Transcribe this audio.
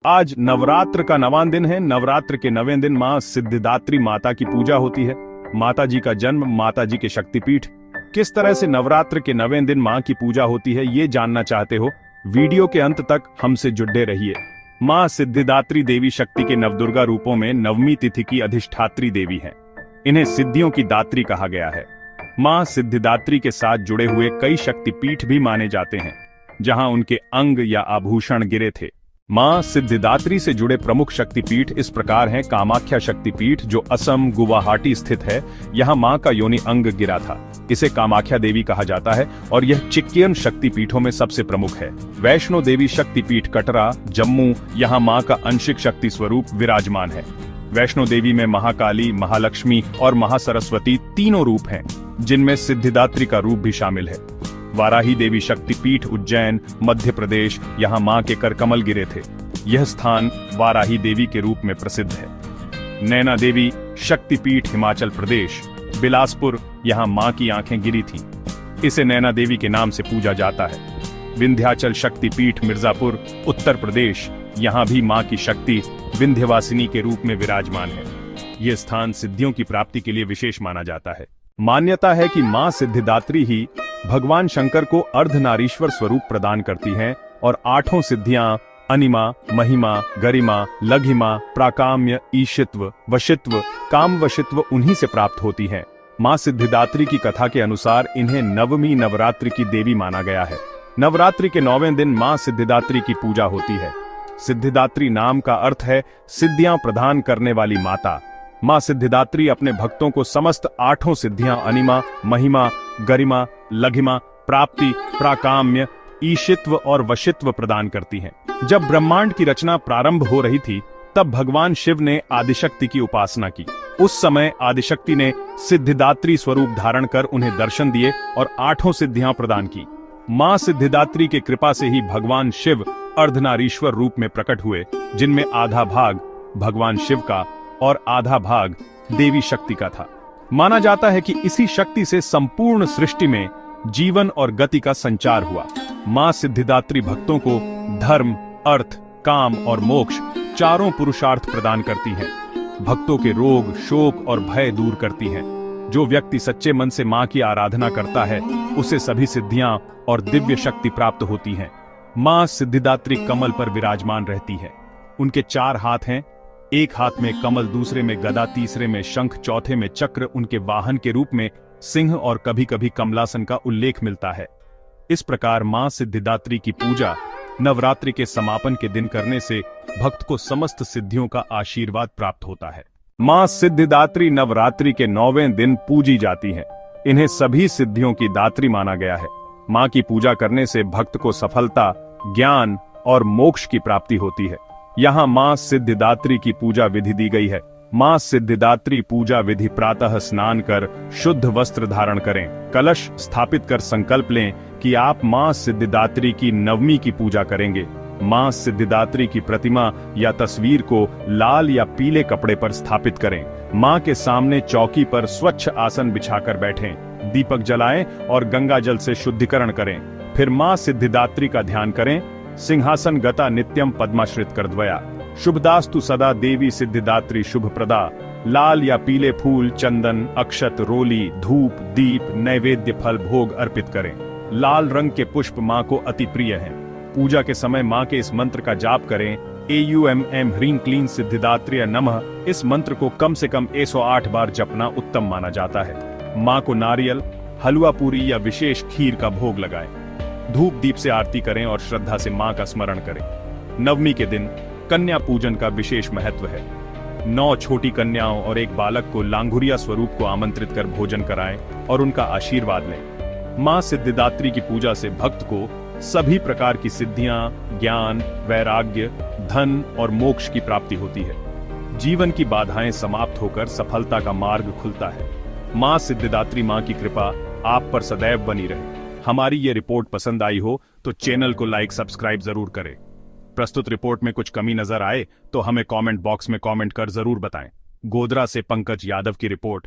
आज नवरात्र का 9वां दिन है। नवरात्र के 9वें दिन मां सिद्धिदात्री माता की पूजा होती है। माता जी का जन्म, माता जी के शक्तिपीठ, किस तरह से नवरात्र के 9वें दिन मां की पूजा होती है, ये जानना चाहते हो? वीडियो के अंत तक हमसे जुड़े रहिए। मां सिद्धिदात्री देवी शक्ति के नवदुर्गा रूपों में 9वीं तिथि की अधिष्ठात्री देवी हैं। इन्हें सिद्धियों की दात्री कहा गया है। मां सिद्धिदात्री के साथ जुड़े हुए कई शक्तिपीठ भी माने जाते हैं, जहां उनके अंग या आभूषण गिरे थे। मां सिद्धिदात्री से जुड़े प्रमुख शक्तिपीठ इस प्रकार हैं। कामाख्या शक्तिपीठ, जो असम गुवाहाटी स्थित है, यहाँ मां का योनि अंग गिरा था। इसे कामाख्या देवी कहा जाता है और यह चिक्कियन शक्तिपीठों में सबसे प्रमुख है। वैष्णो देवी शक्तिपीठ कटरा, जम्मू, यहाँ मां का आंशिक शक्ति स्वरूप विराजमान है। वैष्णो देवी में महाकाली, महालक्ष्मी और महासरस्वती तीनों रूप हैं, जिनमें सिद्धिदात्री का रूप भी शामिल है। वाराही देवी शक्तिपीठ उज्जैन, मध्य प्रदेश, यहाँ मां के करकमल गिरे थे। यह स्थान वाराही देवी के रूप में प्रसिद्ध है। नैना देवी शक्तिपीठ हिमाचल प्रदेश, बिलासपुर, यहाँ मां की आंखें गिरी थीं। इसे नैना देवी के नाम से पूजा जाता है। विंध्याचल शक्तिपीठ मिर्जापुर, उत्तर प्रदेश, यहाँ भी मां की शक्ति विंध्यवासिनी के रूप में विराजमान है। यह स्थान सिद्धियों की प्राप्ति के लिए विशेष माना जाता है। मान्यता है कि मां सिद्धिदात्री ही भगवान शंकर को अर्धनारीश्वर स्वरूप प्रदान करती हैं और 8 सिद्धियां अनिमा, महिमा, गरिमा, लघिमा, प्राकाम्य, ईशित्व, वशित्व, काम वशित्व उन्हीं से प्राप्त होती हैं। मां सिद्धिदात्री की कथा के अनुसार इन्हें 9वीं नवरात्रि की देवी माना गया है। नवरात्रि के 9वें दिन मां सिद्धिदात्री की पूजा होती है। सिद्धिदात्री नाम का अर्थ है सिद्धियां प्रदान करने वाली माता। मां सिद्धिदात्री अपने भक्तों को समस्त 8 सिद्धियां अनिमा, महिमा, गरिमा, लघिमा, प्राप्ति, प्राकाम्य, ईशित्व और वशित्व प्रदान करती हैं। जब ब्रह्मांड की रचना प्रारंभ हो रही थी, तब भगवान शिव ने आदिशक्ति की उपासना की। उस समय आदिशक्ति ने सिद्धिदात्री स्वरूप धारण कर उन्हें दर्शन दिए और 8 सिद्धियां प्रदान की। मां सिद्धिदात्री के कृपा से ही भगवान शिव अर्धनारीश्वर रूप में प्रकट हुए, जिनमें आधा भाग भगवान शिव का और आधा भाग देवी शक्ति का था। माना जाता है कि इसी शक्ति से संपूर्ण सृष्टि में जीवन और गति का संचार हुआ। मां सिद्धिदात्री भक्तों को धर्म, अर्थ, काम और मोक्ष चारों पुरुषार्थ प्रदान करती हैं। भक्तों के रोग, शोक और भय दूर करती हैं। जो व्यक्ति सच्चे मन से मां की आराधना करता है, उसे सभी सिद्धियां और दिव्य शक्ति प्राप्त होती हैं। मां सिद्धिदात्री कमल पर विराजमान रहती है। उनके 4 हाथ हैं। एक हाथ में कमल, दूसरे में गदा, तीसरे में शंख, चौथे में चक्र। उनके वाहन के रूप में सिंह और कभी कभी कमलासन का उल्लेख मिलता है। इस प्रकार मां सिद्धिदात्री की पूजा नवरात्रि के समापन के दिन करने से भक्त को समस्त सिद्धियों का आशीर्वाद प्राप्त होता है। मां सिद्धिदात्री नवरात्रि के 9वें दिन पूजी जाती हैं। इन्हें सभी सिद्धियों की दात्री माना गया है। मां की पूजा करने से भक्त को सफलता, ज्ञान और मोक्ष की प्राप्ति होती है। यहाँ मां सिद्धिदात्री की पूजा विधि दी गई है। मां सिद्धिदात्री पूजा विधि: प्रातः स्नान कर शुद्ध वस्त्र धारण करें, कलश स्थापित कर संकल्प लें कि आप मां सिद्धिदात्री की 9वीं की पूजा करेंगे। मां सिद्धिदात्री की प्रतिमा या तस्वीर को लाल या पीले कपड़े पर स्थापित करें। मां के सामने चौकी पर स्वच्छ आसन बिछाकर बैठें, दीपक जलाएं और गंगा जल से शुद्धिकरण करें। फिर मां सिद्धिदात्री का ध्यान करें। सिंहासन गता नित्यम पद्माश्रित कर्द्वया, शुभदास्तु सदा देवी सिद्धिदात्री शुभ प्रदा। लाल या पीले फूल, चंदन, अक्षत, रोली, धूप, दीप, नैवेद्य फल भोग अर्पित करें। लाल रंग के पुष्प मां को अति प्रिय हैं। पूजा के समय मां के इस मंत्र का जाप करें: AUMM ह्रीं क्लीं सिद्धिदात्र्य नमः। इस मंत्र को कम से कम 108 बार जपना उत्तम माना जाता है। मां को नारियल, हलवा पूरी या विशेष खीर का भोग लगाएं। धूप दीप से आरती करें और श्रद्धा से मां का स्मरण करें। 9वीं के दिन कन्या पूजन का विशेष महत्व है। 9 छोटी कन्याओं और एक बालक को लांगुरिया स्वरूप को आमंत्रित कर भोजन कराएं और उनका आशीर्वाद लें। मां सिद्धिदात्री की पूजा से भक्त को सभी प्रकार की सिद्धियां, ज्ञान, वैराग्य, धन और मोक्ष की प्राप्ति होती है। जीवन की बाधाएं समाप्त होकर सफलता का मार्ग खुलता है। मां सिद्धिदात्री मां की कृपा आप पर सदैव बनी रहे। हमारी ये रिपोर्ट पसंद आई हो तो चैनल को लाइक, सब्सक्राइब जरूर करें। प्रस्तुत रिपोर्ट में कुछ कमी नजर आए तो हमें कमेंट बॉक्स में कमेंट कर जरूर बताएं। गोधरा से पंकज यादव की रिपोर्ट।